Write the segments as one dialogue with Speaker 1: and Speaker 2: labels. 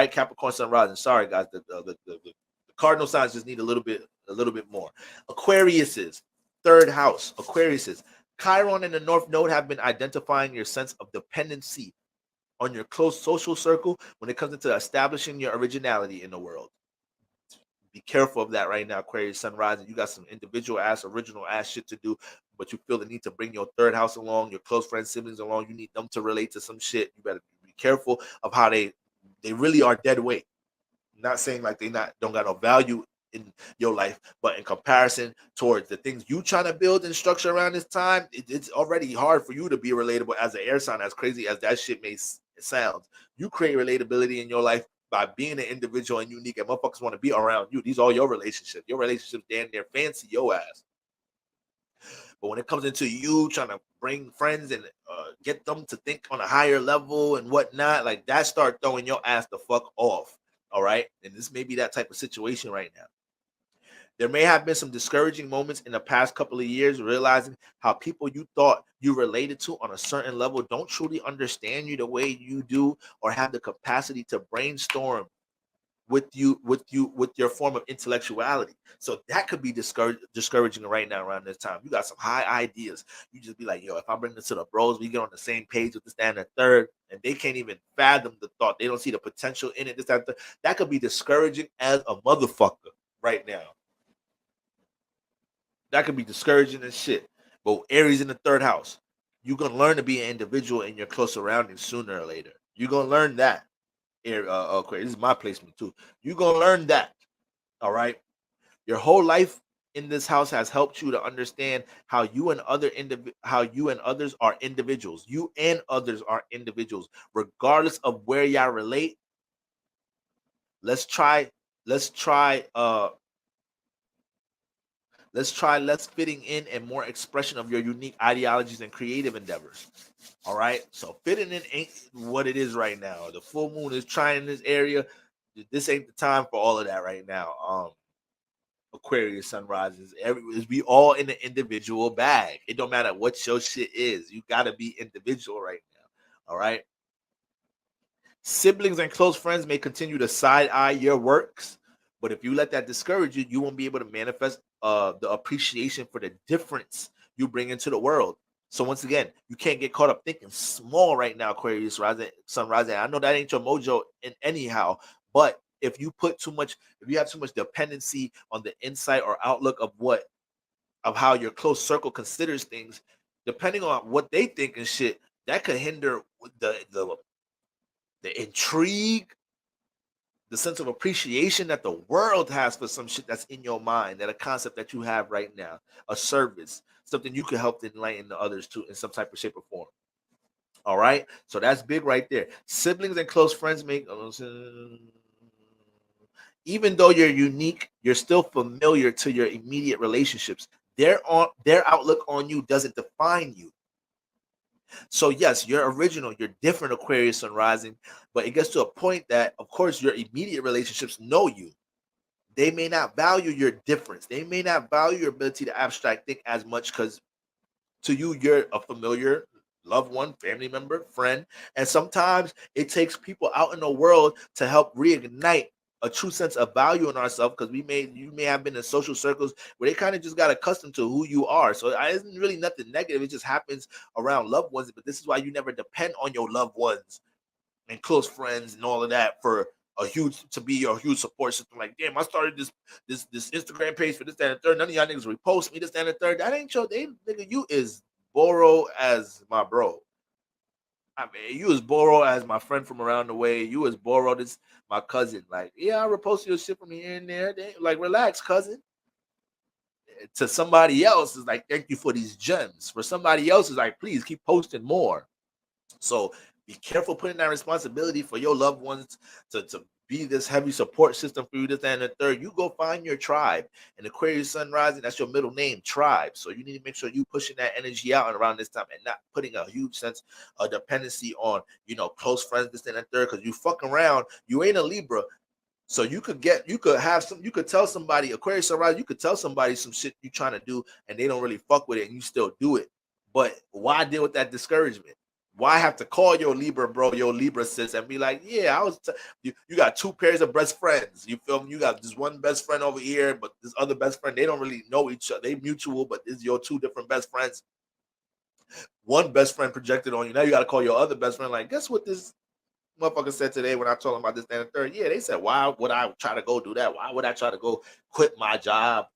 Speaker 1: right? Capricorn sun rising. Sorry, guys. The cardinal signs just need a little bit more. Aquariuses, third house. Aquariuses. Chiron and the North Node have been identifying your sense of dependency on your close social circle when it comes into establishing your originality in the world. Be careful of that right now, Aquarius sun rising. You got some individual ass, original ass shit to do, but you feel the need to bring your third house along, your close friends, siblings along. You need them to relate to some shit. You better be careful of how they really are dead weight. I'm not saying like they don't got no value in your life, but in comparison towards the things you trying to build and structure around this time, it's already hard for you to be relatable as an air sign. As crazy as that shit may sound, you create relatability in your life by being an individual and unique, and motherfuckers want to be around you. These are your relationships. Your relationships damn near fancy your ass. But when it comes into you trying to bring friends and get them to think on a higher level and whatnot, like that start throwing your ass the fuck off. All right. And this may be that type of situation right now. There may have been some discouraging moments in the past couple of years, realizing how people you thought you related to on a certain level don't truly understand you the way you do, or have the capacity to brainstorm with your form of intellectuality. So that could be discouraging right now around this time. You got some high ideas. You just be like, yo, if I bring this to the bros, we get on the same page with this, that, and the third, and they can't even fathom the thought. They don't see the potential in it. This, that, and the third. That could be discouraging as a motherfucker right now. That could be discouraging as shit. But Aries in the third house, you're gonna learn to be an individual in your close surroundings sooner or later. You're gonna learn that. Okay, this is my placement too. You're gonna learn that. All right. Your whole life in this house has helped you to understand how you and others are individuals. You and others are individuals, regardless of where y'all relate. Let's try less fitting in and more expression of your unique ideologies and creative endeavors. All right. So fitting in ain't what it is right now. The full moon is trying this area. This ain't the time for all of that right now. Aquarius sunrises. We all in the individual bag. It don't matter what your shit is. You gotta be individual right now. All right. Siblings and close friends may continue to side eye your works, but if you let that discourage you, you won't be able to manifest the appreciation for the difference you bring into the world. So once again, you can't get caught up thinking small right now, Aquarius rising, sun rising. I know that ain't your mojo in anyhow, but if you have too much dependency on the insight or outlook of how your close circle considers things, depending on what they think and shit, that could hinder the intrigue, the sense of appreciation that the world has for some shit that's in your mind, that a concept that you have right now, a service, something you can help to enlighten the others to in some type of shape or form. All right. So that's big right there. Siblings and close friends make, even though you're unique, you're still familiar to your immediate relationships. Their outlook on you doesn't define you. So yes, you're original, you're different, Aquarius sun rising, but it gets to a point that, of course, your immediate relationships know you. They may not value your difference. They may not value your ability to abstract think as much, because to you, you're a familiar loved one, family member, friend. And sometimes it takes people out in the world to help reignite a true sense of value in ourselves, because you may have been in social circles where they kind of just got accustomed to who you are. So it isn't really nothing negative. It just happens around loved ones. But this is why you never depend on your loved ones and close friends and all of that for to be your huge support system. Like, damn, I started this Instagram page for this, that, and the third. None of y'all niggas repost me, this, that, and the third. That ain't your nigga. You is Boro as my bro. I mean, you as Boro as my friend from around the way. You as Boro, this my cousin. Like, yeah, I repost your shit from here and there. Like, relax, cousin. To somebody else is like, thank you for these gems. For somebody else is like, please keep posting more. So be careful putting that responsibility for your loved ones to be this heavy support system for you, this, and the third. You go find your tribe. And Aquarius sun rising, that's your middle name, tribe. So you need to make sure you pushing that energy out around this time and not putting a huge sense of dependency on, close friends, this, and the third, because you fuck around. You ain't a Libra. So you could tell somebody, Aquarius sun rising, you could tell somebody some shit you trying to do and they don't really fuck with it and you still do it. But why deal with that discouragement? Why have to call your Libra bro, your Libra sis, and be like, yeah, you got two pairs of best friends. You feel me? You got this one best friend over here, but this other best friend, they don't really know each other. They mutual, but this is your two different best friends. One best friend projected on you. Now you got to call your other best friend. Like, guess what this motherfucker said today when I told him about this, that, and the third? Yeah, they said, why would I try to go do that? Why would I try to go quit my job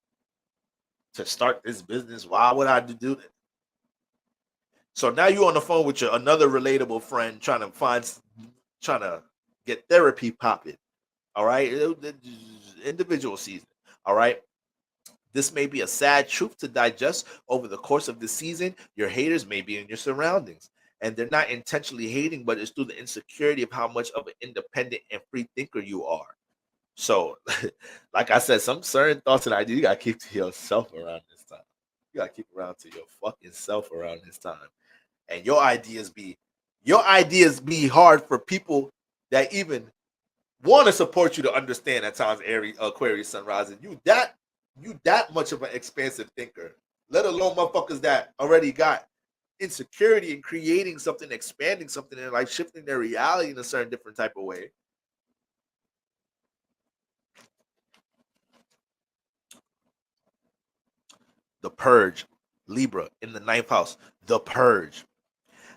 Speaker 1: to start this business? Why would I do that? So now you're on the phone with your another relatable friend trying to get therapy popping. All right. Individual season. All right. This may be a sad truth to digest over the course of the season. Your haters may be in your surroundings, and they're not intentionally hating, but it's through the insecurity of how much of an independent and free thinker you are. So, like I said, some certain thoughts and ideas you gotta keep to yourself around this time. You gotta keep around to your fucking self around this time. And your ideas be hard for people that even want to support you to understand at times. Aries, Aquarius, Sun rising. You that much of an expansive thinker. Let alone motherfuckers that already got insecurity in creating something, expanding something, and like shifting their reality in a certain different type of way. The Purge, Libra in the 9th house. The Purge.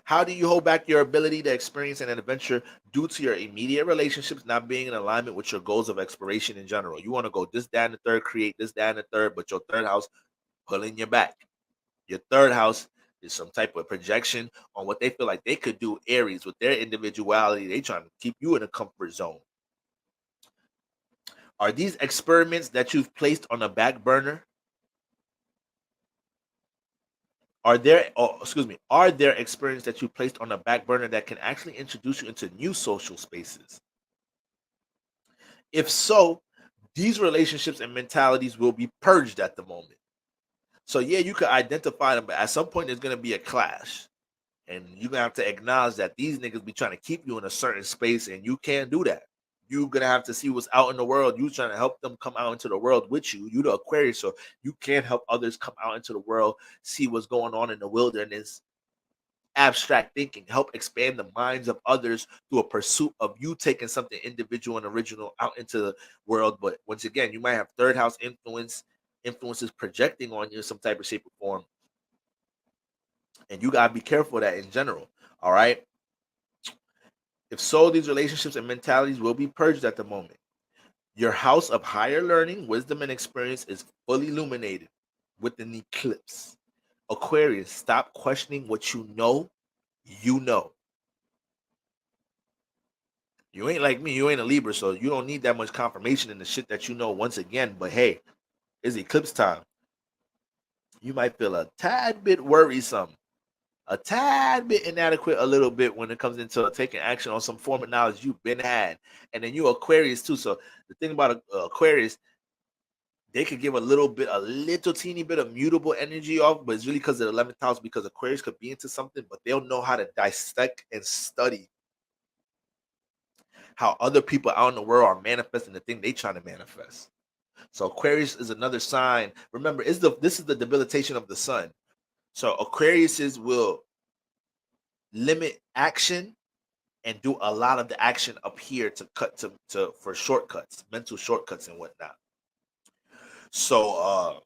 Speaker 1: How do you hold back your ability to experience an adventure due to your immediate relationships not being in alignment with your goals of exploration in general? You want to go this, that, and the third, create this, that, and the third, but your third house pulling you back. Your third house is some type of projection on what they feel like they could do. Aries, with their individuality, they trying to keep you in a comfort zone. Are these experiments that you've placed on a back burner? Are there experiences that you placed on a back burner that can actually introduce you into new social spaces? If so, these relationships and mentalities will be purged at the moment. So yeah, you could identify them, but at some point there's gonna be a clash. And you're gonna have to acknowledge that these niggas be trying to keep you in a certain space, and you can't do that. You're gonna have to see what's out in the world. You trying to help them come out into the world with you. You the Aquarius, so you can't help others come out into the world, see what's going on in the wilderness. Abstract thinking, help expand the minds of others through a pursuit of you taking something individual and original out into the world. But once again, you might have third house influences projecting on you in some type of shape or form. And you gotta be careful of that in general. All right. If so, these relationships and mentalities will be purged at the moment. Your house of higher learning, wisdom, and experience is fully illuminated with an eclipse. Aquarius, stop questioning what you know. You know. You ain't like me. You ain't a Libra, so you don't need that much confirmation in the shit that you know once again. But hey, it's eclipse time. You might feel a tad bit worrisome, a tad bit inadequate, a little bit when it comes into taking action on some form of knowledge you've been had. And then you Aquarius too. So the thing about Aquarius, they could give a little teeny bit of mutable energy off, but it's really because of the 11th house, because Aquarius could be into something, but they'll know how to dissect and study how other people out in the world are manifesting the thing they trying to manifest. So Aquarius is another sign. Remember, this is the debilitation of the sun. So Aquariuses will limit action and do a lot of the action up here to cut to for shortcuts, mental shortcuts and whatnot. So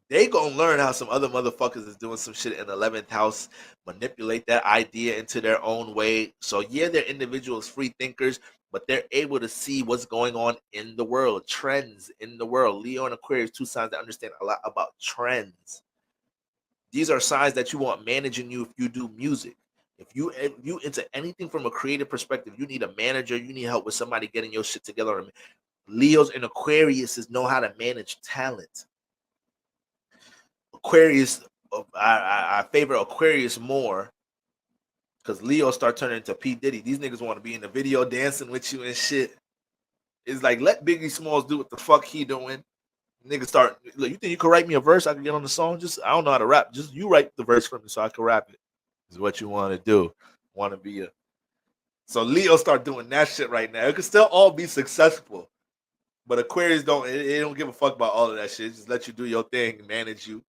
Speaker 1: they gonna learn how some other motherfuckers is doing some shit in the 11th house, manipulate that idea into their own way. So yeah, they're individuals, free thinkers, but they're able to see what's going on in the world, trends in the world. Leo and Aquarius, two signs that understand a lot about trends. These are signs that you want managing you if you do music. If you into anything from a creative perspective, you need a manager, you need help with somebody getting your shit together. Leos and Aquariuses know how to manage talent. Aquarius, I favor Aquarius more because Leo start turning into P. Diddy. These niggas want to be in the video dancing with you and shit. It's like, let Biggie Smalls do what the fuck he doing. Niggas start, look, you think you can write me a verse? I can get on the song? Just, I don't know how to rap. Just you write the verse for me so I can rap it. Is what you want to do. Want to be a. So Leo start doing that shit right now. It can still all be successful. But Aquarius don't, it don't give a fuck about all of that shit. Just let you do your thing, manage you.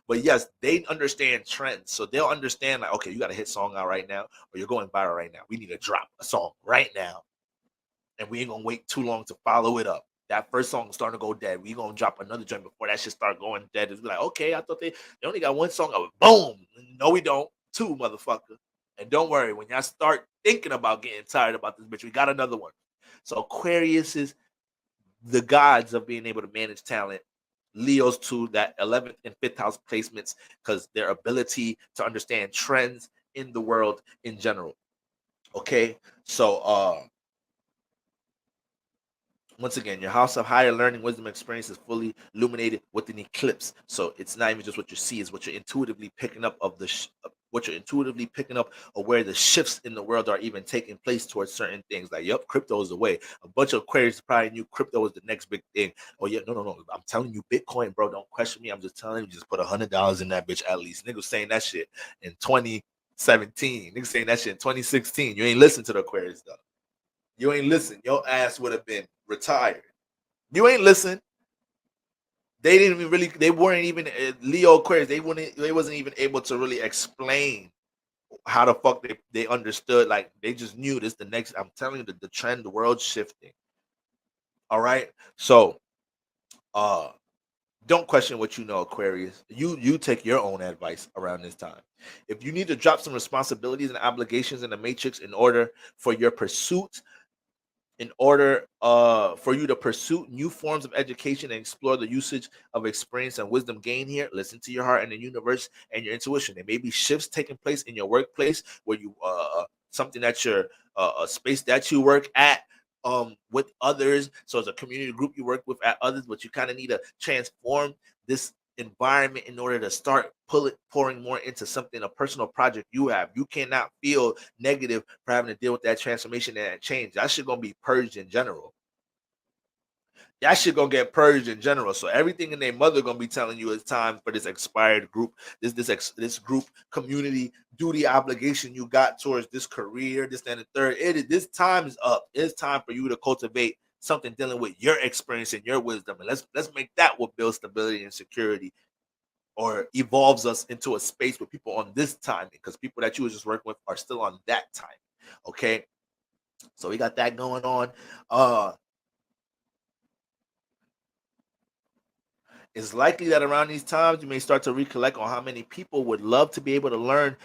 Speaker 1: But yes, they understand trends. So they'll understand, like, okay, you got a hit song out right now, or you're going viral right now. We need to drop a song right now. And we ain't gonna wait too long to follow it up. That first song is starting to go dead. We gonna drop another joint before that shit start going dead. It's like, okay, I thought they only got one song. Oh, boom. No, we don't. Two, motherfucker. And don't worry, when y'all start thinking about getting tired about this bitch, we got another one. So Aquarius is the gods of being able to manage talent. Leos to that 11th and 5th house placements because their ability to understand trends in the world in general. Okay, so once again, your house of higher learning, wisdom, experience is fully illuminated with an eclipse. So it's not even just what you see; it's what you're intuitively picking up of what you're intuitively picking up of where the shifts in the world are even taking place towards certain things. Like, yep, crypto is the way. A bunch of Aquarius probably knew crypto was the next big thing. Oh yeah, no. I'm telling you, Bitcoin, bro. Don't question me. I'm just telling you, just put $100 in that bitch at least. Niggas saying that shit in 2017. Niggas saying that shit in 2016. You ain't listen to the Aquarius though. You ain't listen. Your ass would have been retired. You ain't listen. They didn't even really. They weren't even Leo Aquarius. They wouldn't. They wasn't even able to really explain how the fuck they understood. Like, they just knew this the next. I'm telling you, the trend, the world's shifting. All right. So, uh, don't question what you know, Aquarius. You take your own advice around this time. If you need to drop some responsibilities and obligations in the matrix in order for your pursuit in order for you to pursue new forms of education and explore the usage of experience and wisdom gained here, listen to your heart and the universe and your intuition. There may be shifts taking place in your workplace where you something that you're a space that you work at with others. So as a community group you work with at others, but you kind of need to transform this environment in order to start pouring more into something, a personal project you have. You cannot feel negative for having to deal with that transformation and that change. That shit gonna be purged in general. That shit gonna get purged in general. So everything in their mother gonna be telling you it's time for this expired group, this group community duty obligation you got towards this career, this and the third. This time is up. It's time for you to cultivate something dealing with your experience and your wisdom. And let's make that what builds stability and security or evolves us into a space with people on this time, because people that you was just working with are still on that time. Okay. So we got that going on. It's likely that around these times you may start to recollect on how many people would love to be able to learn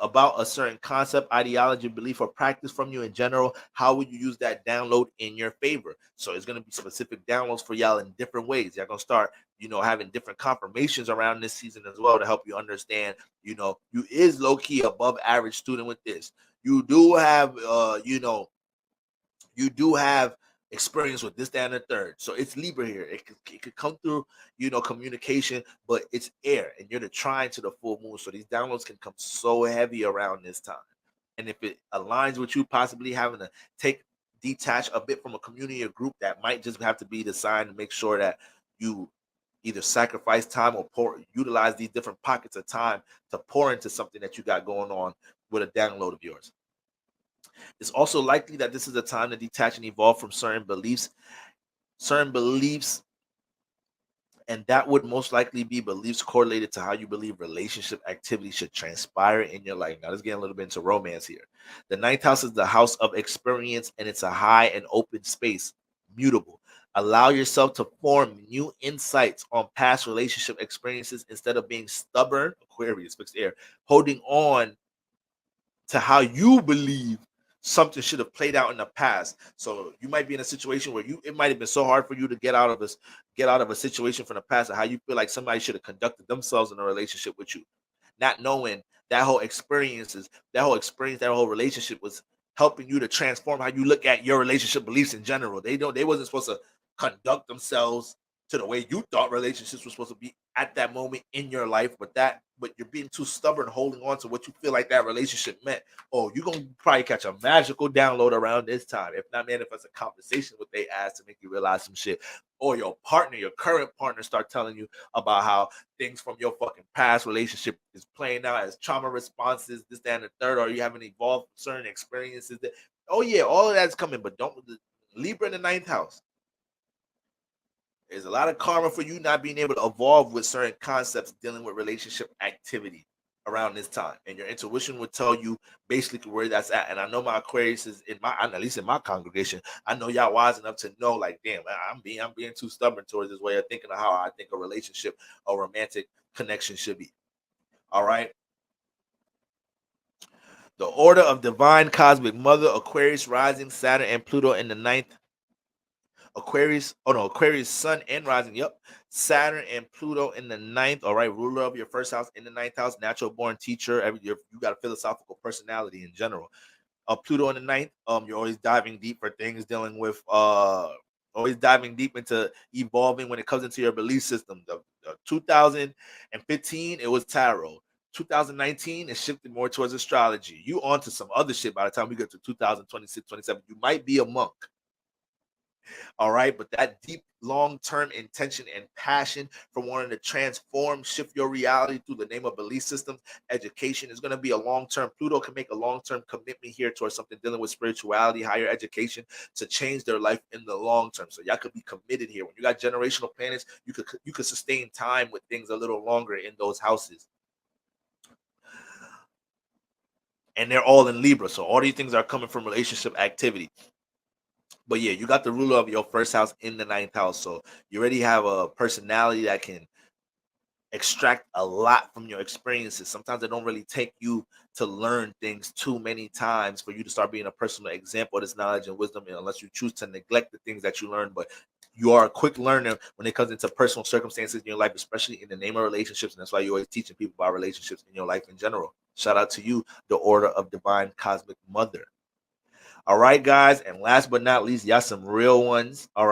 Speaker 1: about a certain concept, ideology, belief, or practice from you in general. How would you use that download in your favor? So it's gonna be specific downloads for y'all in different ways. Y'all gonna start, having different confirmations around this season as well to help you understand, you is low key above average student with this. You do have you do have experience with this, that, and the third. So it's Libra here. It could come through, communication, but it's air, and you're the trine to the full moon. So these downloads can come so heavy around this time. And if it aligns with you possibly having to detach a bit from a community or group, that might just have to be the sign to make sure that you either sacrifice time or utilize these different pockets of time to pour into something that you got going on with a download of yours. It's also likely that this is a time to detach and evolve from certain beliefs, and that would most likely be beliefs correlated to how you believe relationship activity should transpire in your life. Now, let's get a little bit into romance here. The ninth house is the house of experience, and it's a high and open space, mutable. Allow yourself to form new insights on past relationship experiences instead of being stubborn, Aquarius, fixed air, holding on to how you believe something should have played out in the past. So you might be in a situation where it might have been so hard for you to get out of a situation from the past, or how you feel like somebody should have conducted themselves in a relationship with you, not knowing that whole that whole relationship was helping you to transform how you look at your relationship beliefs in general. They wasn't supposed to conduct themselves to the way you thought relationships were supposed to be at that moment in your life, but you're being too stubborn holding on to what you feel like that relationship meant. Oh, you're gonna probably catch a magical download around this time. If not, man, if it's a conversation with they ask to make you realize some shit, or your current partner, start telling you about how things from your fucking past relationship is playing out as trauma responses, this, that, and the third, or you haven't evolved from certain experiences. Oh yeah, all of that's coming, but don't Libra in the ninth house. There's a lot of karma for you not being able to evolve with certain concepts dealing with relationship activity around this time, and your intuition would tell you basically where that's at. And I know my Aquarius is in my, at least in my congregation, I know y'all wise enough to know, like, damn, I'm being too stubborn towards this way of thinking of how I think a relationship, a romantic connection should be. All right. The order of divine cosmic mother, Aquarius rising, Saturn and Pluto in the ninth. Aquarius sun and rising. Yep. Saturn and Pluto in the ninth. All right. Ruler of your first house in the ninth house, natural born teacher. You got a philosophical personality in general. Pluto in the ninth. You're always diving deep for things dealing with always diving deep into evolving when it comes into your belief system. The 2015, it was tarot. 2019, it shifted more towards astrology. You on to some other shit by the time we get to 2026, 27. You might be a monk. All right. But that deep, long-term intention and passion for wanting to transform, shift your reality through the name of belief systems, education is going to be a long-term. Pluto can make a long-term commitment here towards something dealing with spirituality, higher education, to change their life in the long term. So y'all could be committed here. When you got generational planets, you could sustain time with things a little longer in those houses. And they're all in Libra. So all these things are coming from relationship activity. But yeah, you got the ruler of your first house in the ninth house. So you already have a personality that can extract a lot from your experiences. Sometimes it don't really take you to learn things too many times for you to start being a personal example of this knowledge and wisdom, unless you choose to neglect the things that you learn. But you are a quick learner when it comes into personal circumstances in your life, especially in the name of relationships. And that's why you're always teaching people about relationships in your life in general. Shout out to you, the Order of Divine Cosmic Mother. All right, guys. And last but not least, y'all some real ones. All right.